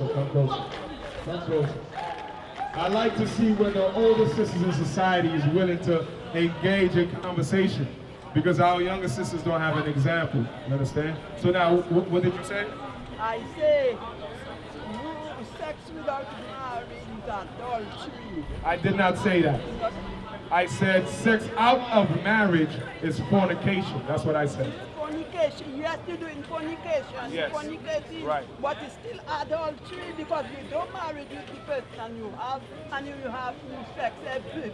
closer, come closer. Come closer. I like to see when the older sisters in society is willing to engage in conversation because our younger sisters don't have an example. You understand? So now, what did you say? I say, sex without marriage is adultery. I did not say that. I said sex out of marriage is fornication. That's what I said. Fornication, you have to do in fornication. Yes. Fornicating, Right. but it's still adultery because you don't marry with the person you have, and you have sex every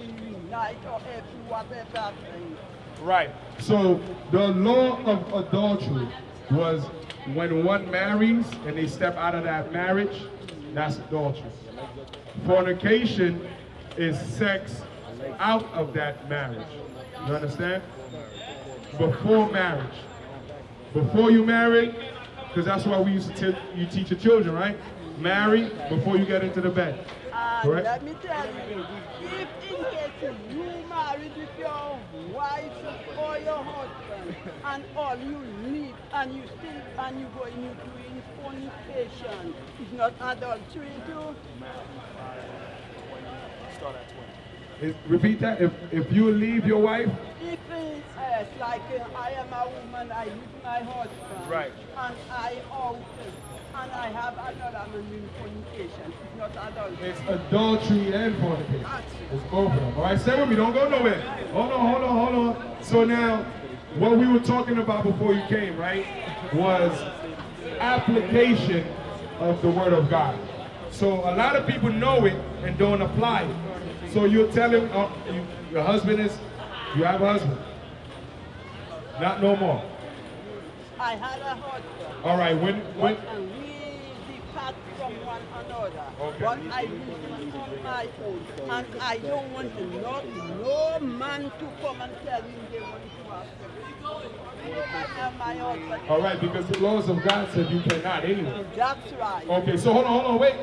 night or every whatever thing. Right. So the law of adultery was when one marries and they step out of that marriage, that's adultery. Fornication is sex out of that marriage. You understand? Before marriage. Before you marry, because that's why we used to you teach your children, right? Marry before you get into the bed. Correct? Let me tell you, if in case you married with your wife or your husband and all you live and you go in doing fornication, it's not adultery too? Start at 20. Repeat that. If you leave your wife, If it's like I am a woman, I leave my husband, Right. and I out, and I have another man in fornication, it's not adultery. it's adultery and fornication. It's both of them. All right, stay with me. Don't go nowhere. Hold on. So now, what we were talking about before you came, right, was application of the Word of God. So a lot of people know it and don't apply it. So you're telling your husband is, you have a husband. Not no more. I had a husband. All right, when And we depart from one another. Okay. But I live on my own. And I don't want no man to come and tell me they want to have sex. I am my husband. all right, because the laws of God said you cannot anyway. That's right. Okay, so hold on, wait.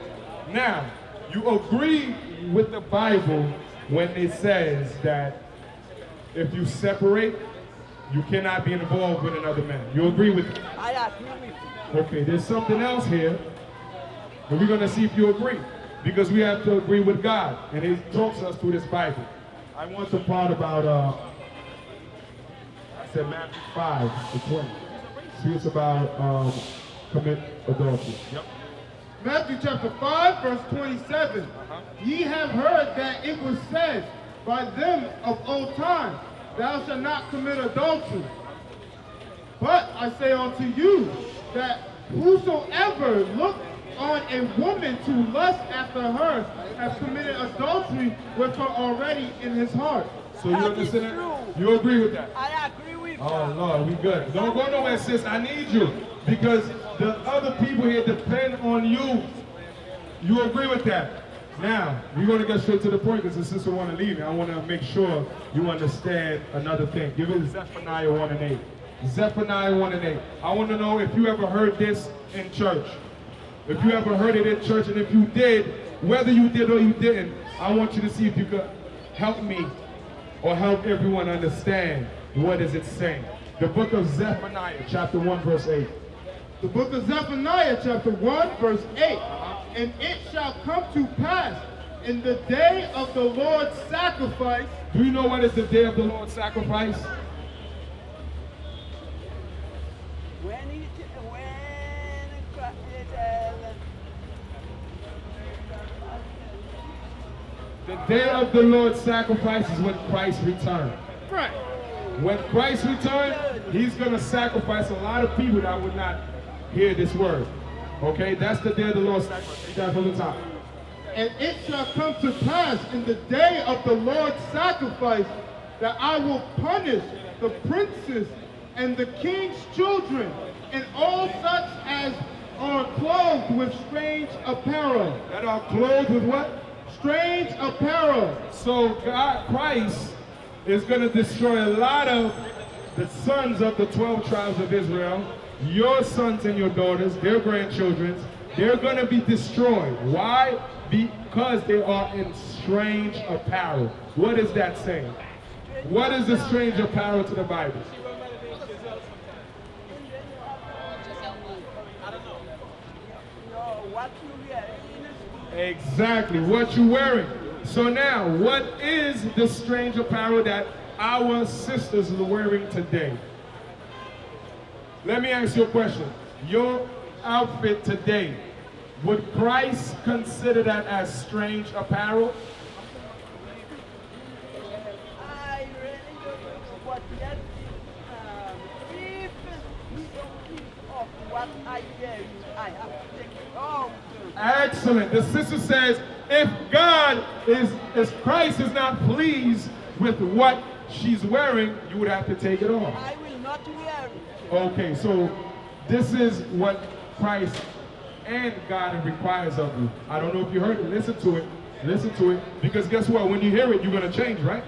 Now, you agree with the Bible when it says that if you separate, you cannot be involved with another man. You agree with it? I agree with you. Okay, there's something else here, and we're going to see if you agree, because we have to agree with God, and He talks us through this Bible. I want the part about, I said Matthew 5:20. Speaks about commit adultery. Yep. Matthew chapter 5, verse 27. Ye have heard that it was said by them of old time, thou shalt not commit adultery. But I say unto you, that whosoever look on a woman to lust after her has committed adultery with her already in his heart. So you That understand is that? true. You agree with that? I agree with Oh you. Lord, we good. Don't go nowhere, sis. I need you. Because the other people here depend on you. You agree with that? Now, we're going to get straight to the point because the sister want to leave. I want to make sure you understand another thing. Give it Zephaniah 1:8. Zephaniah 1:8. I want to know if you ever heard this in church. If you ever heard it in church, and if you did, whether you did or you didn't, I want you to see if you could help me or help everyone understand what is it saying. The book of Zephaniah, chapter 1, verse 8. The book of Zephaniah chapter 1, verse 8. And it shall come to pass in the day of the Lord's sacrifice. Do you know what is the day of the Lord's sacrifice? The day of the Lord's sacrifice is when Christ returned. Right. When Christ returned, He's going to sacrifice a lot of people that would not hear this word. Okay, that's the day of the Lord's sacrifice. Read that from the top. And it shall come to pass in the day of the Lord's sacrifice that I will punish the princes and the king's children and all such as are clothed with strange apparel. That are clothed with what? Strange apparel. So God, Christ, is going to destroy a lot of the sons of the 12 tribes of Israel, your sons and your daughters, their grandchildren. They're going to be destroyed. Why? Because they are in strange apparel. What is that saying? What is the strange apparel to the Bible? what you wear. Exactly, what you're wearing. So now, what is the strange apparel that our sisters are wearing today? Let me ask you a question. Your outfit today, would Christ consider that as strange apparel? I really don't know what yet if we don't think of what I wear, I have to take it off. Excellent. The sister says, if Christ is not pleased with what she's wearing, you would have to take it off. I will not wear it. Okay, so this is what Christ and God requires of you. I don't know if you heard it. Listen to it. Listen to it. Because guess what? When you hear it, you're going to change, right?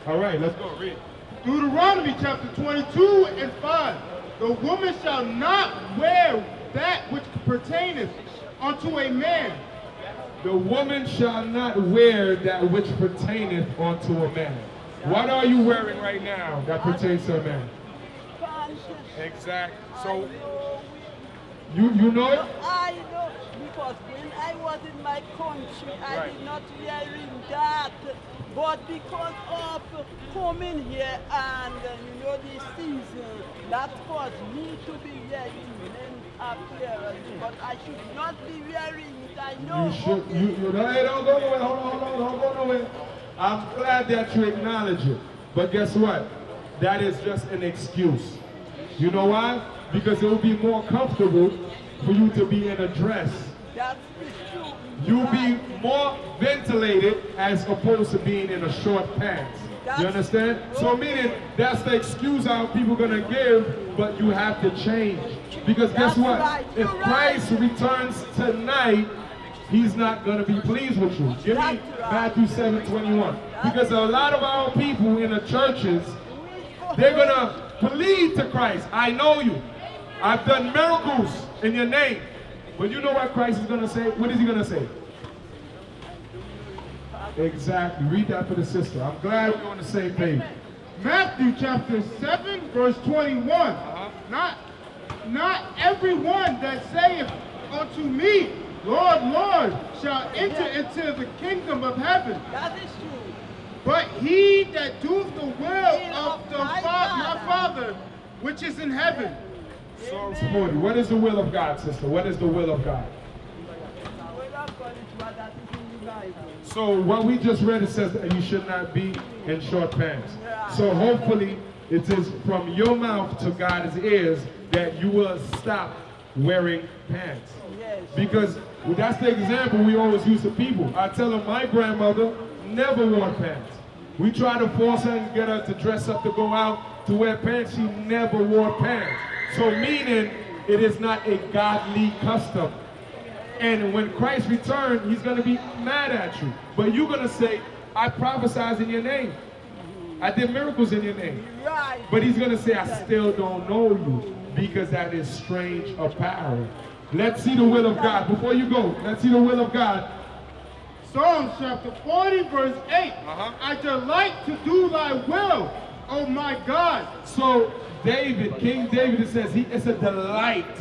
All right, let's go. Read. Deuteronomy chapter 22 and 5. The woman shall not wear that which pertaineth unto a man. The woman shall not wear that which pertaineth unto a man. What are you wearing right now that pertains to a man? Exactly. So you know it? I know, because when I was in my country, I did not wearing that. But because of coming here and this season, that caused me to be wearing men's apparel. But I should not be wearing it. I know. You should. Hey, don't go nowhere. Hold on. Don't go nowhere. I'm glad that you acknowledge it. But guess what? That is just an excuse. You know why? Because it will be more comfortable for you to be in a dress. That's true. You'll be more ventilated as opposed to being in a short pants. You understand? So meaning that's the excuse our people are gonna give, but you have to change. Because guess what? If Christ returns tonight, he's not gonna be pleased with you. Give me Matthew 7:21. Because a lot of our people in the churches, they're gonna plead to Christ. I know you. I've done miracles in your name. But you know what Christ is going to say? What is he going to say? Exactly. Read that for the sister. I'm glad we're on the same page. Matthew chapter 7, verse 21. Not everyone that saith unto me, Lord, Lord, shall enter into the kingdom of heaven. That is true. But he that doeth the will of my Father, which is in heaven. Psalms 40. What is the will of God, sister? What is the will of God? So what we just read, it says that you should not be in short pants. So hopefully it is from your mouth to God's ears that you will stop wearing pants. Because that's the example we always use to people. I tell them my grandmother never wore pants. We try to force her and get her to dress up to go out to wear pants. She never wore pants. So meaning it is not a godly custom. And when Christ returns, he's going to be mad at you. But you're going to say, I prophesied in your name. I did miracles in your name. But he's going to say, I still don't know you, because that is strange apparel. Let's see the will of God. Before you go, let's see the will of God. Psalms chapter 40, verse 8. I delight to do thy will, oh my God. So David, King David, it says it's a delight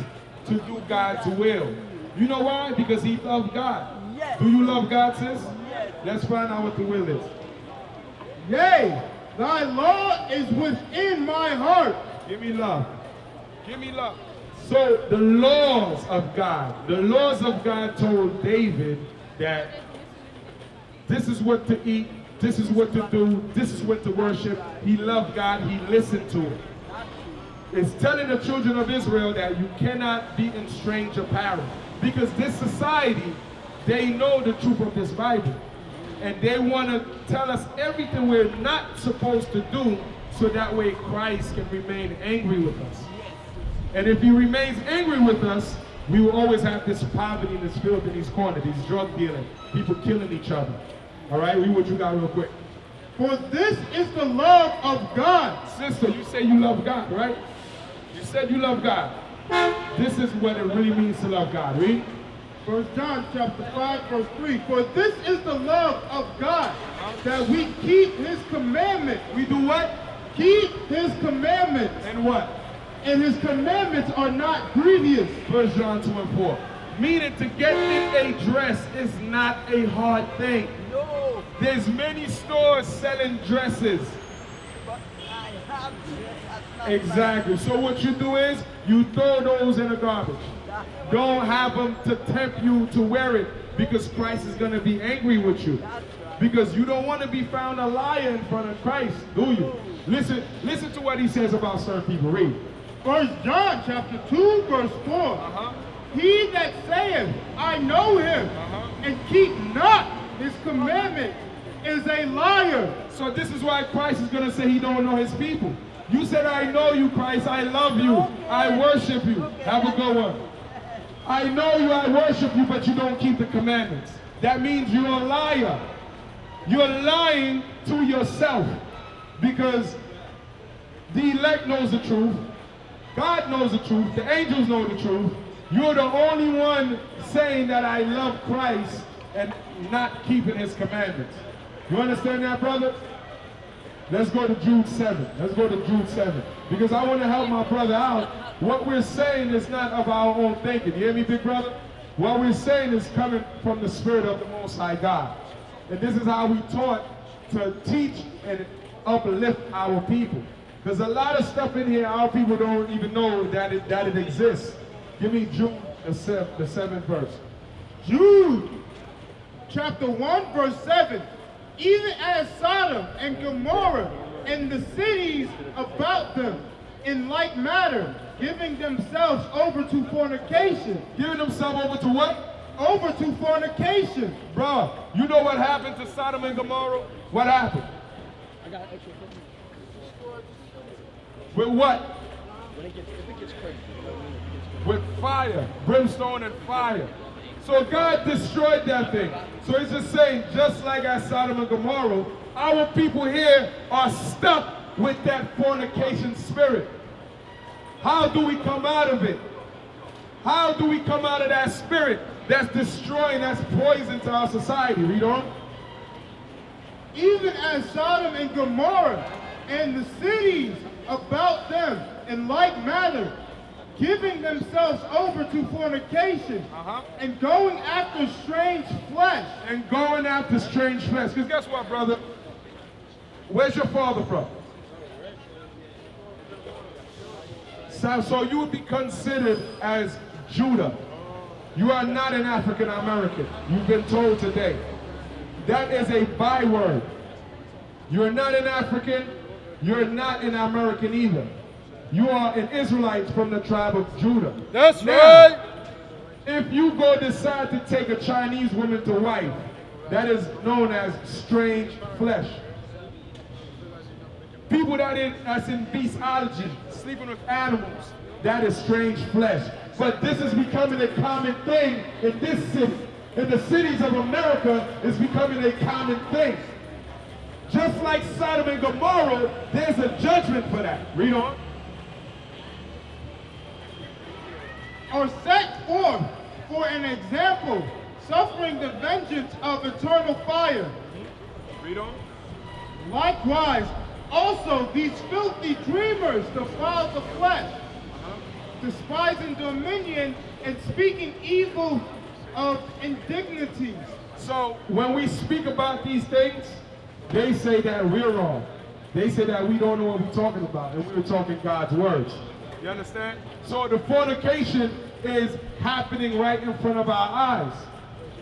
to do God's will. You know why? Because he loved God. Yes. Do you love God, sis? Yes. Let's find out what the will is. Yea, thy law is within my heart. Give me love. Give me love. So the laws of God told David that this is what to eat, this is what to do, this is what to worship. He loved God, he listened to it. It's telling the children of Israel that you cannot be in strange apparel. Because this society, they know the truth of this Bible. And they want to tell us everything we're not supposed to do, so that way Christ can remain angry with us. And if he remains angry with us, we will always have this poverty, this filth in these corners, these drug dealing, people killing each other. All right, read what you got real quick. For this is the love of God. Sister, you say you love God, right? You said you love God. This is what it really means to love God. Read. 1 John chapter 5, verse 3. For this is the love of God, that we keep his commandments. We do what? Keep his commandments. And what? And his commandments are not grievous. 1 John 2 and 4. Meaning to get in a dress is not a hard thing. No, There's many stores selling dresses. but I have dress. That's not Exactly. So what you do is you throw those in the garbage. Don't have them to tempt you to wear it because Christ is going to be angry with you. Because you don't want to be found a liar in front of Christ, do you? Listen to what he says about certain people. Read. 1 John chapter 2, verse 4. He that saith, I know him, and keep not his commandment, is a liar. So this is why Christ is going to say he don't know his people. You said, I know you, Christ. I love you. I worship you. Have a good one. I know you, I worship you, but you don't keep the commandments. That means you're a liar. You're lying to yourself because the elect knows the truth. God knows the truth. The angels know the truth. You're the only one saying that I love Christ and not keeping his commandments. You understand that, brother? Let's go to Jude 7. Let's go to Jude 7. Because I want to help my brother out. What we're saying is not of our own thinking. You hear me, big brother? What we're saying is coming from the Spirit of the Most High God. And this is how we taught to teach and uplift our people. Because a lot of stuff in here, our people don't even know that it exists. Give me Jude, the 7th verse. Jude chapter 1, verse 7. Even as Sodom and Gomorrah and the cities about them in like matter, giving themselves over to fornication. Giving themselves over to what? Over to fornication. Bro, you know what happened to Sodom and Gomorrah? What happened? I got extra. With what? If it gets crazy. With fire, brimstone and fire. So God destroyed that thing. So he's just saying, just like at Sodom and Gomorrah, our people here are stuck with that fornication spirit. How do we come out of it? How do we come out of that spirit that's destroying, that's poison to our society? Read on. Even as Sodom and Gomorrah and the cities about them in like manner, giving themselves over to fornication and going after strange flesh. And going after strange flesh. Because guess what, brother? Where's your father from? So you would be considered as Judah. You are not an African American. You've been told today. That is a byword. You're not an African. You're not an American either. You are an Israelite from the tribe of Judah. That's now, right. If you go decide to take a Chinese woman to wife, that is known as strange flesh. People that's in beastology, sleeping with animals, that is strange flesh. But this is becoming a common thing in this city. In the cities of America, it's becoming a common thing. Just like Sodom and Gomorrah, there's a judgment for that. Read on. Are set forth for an example, suffering the vengeance of eternal fire. Read on. Likewise, also these filthy dreamers defile the flesh, despising dominion and speaking evil of indignities. So when we speak about these things, they say that we're wrong. They say that we don't know what we're talking about, and we're talking God's words. You understand? So the fornication is happening right in front of our eyes.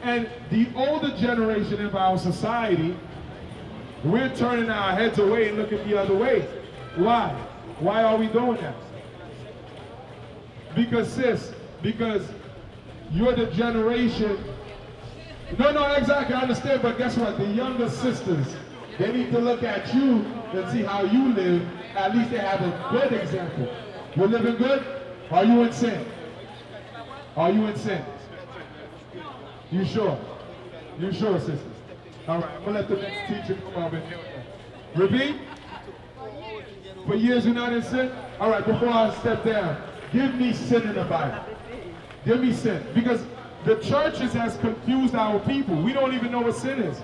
And the older generation of our society, we're turning our heads away and looking the other way. Why? Why are we doing that? Because because you're the generation. No, exactly, I understand, but guess what? The younger sisters, they need to look at you and see how you live. At least they have a good example. You're living good? Are you in sin? Are you in sin? You sure? You sure, sisters? All right, I'm going to let the next teacher come up and deal with that. Repeat. For years you're not in sin? All right, before I step down, give me sin in the Bible. Give me sin. Because the churches has confused our people. We don't even know what sin is.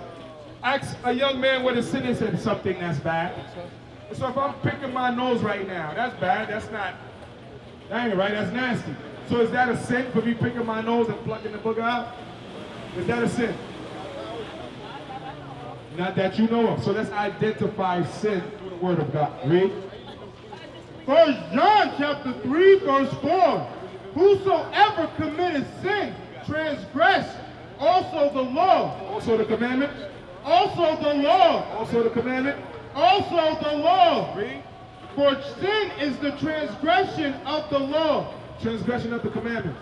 Ask a young man what a sin is and something that's bad. So if I'm picking my nose right now, that's bad. That's not. That ain't right, that's nasty. So is that a sin for me picking my nose and plucking the booger out? Is that a sin? Not that you know of. So let's identify sin through the word of God. Read. 1 John chapter 3, verse 4. Whosoever committeth sin transgress also the law. Also the commandment. Also the law. Also the commandment. Also the law. Read. For sin is the transgression of the law. Transgression of the commandment.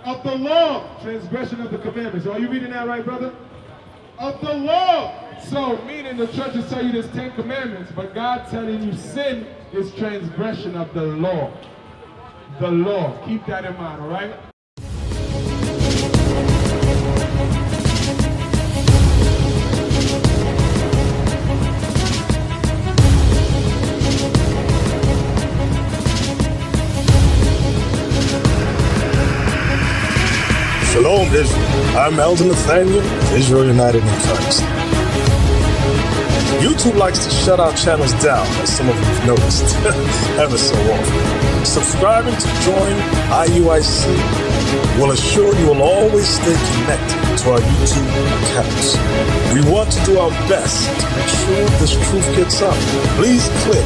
Of the law. Transgression of the commandments. Are you reading that right, brother? Of the law. So, meaning the churches tell you there's 10 commandments, but God telling you sin is transgression of the law. The law. Keep that in mind, all right? Shalom, Israel. I'm Elder Nathaniel of Israel United in Christ. YouTube likes to shut our channels down, as some of you have noticed, ever so often. Subscribing to join IUIC will assure you will always stay connected to our YouTube accounts. We want to do our best to make sure this truth gets out. Please click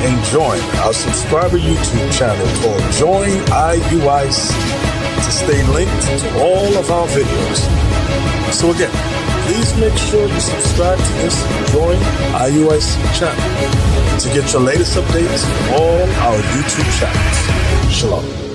and join our subscriber YouTube channel called Join IUIC to stay linked to all of our videos. So again, please make sure you subscribe to this Join IUIC channel to get your latest updates from all our YouTube channels. Shalom.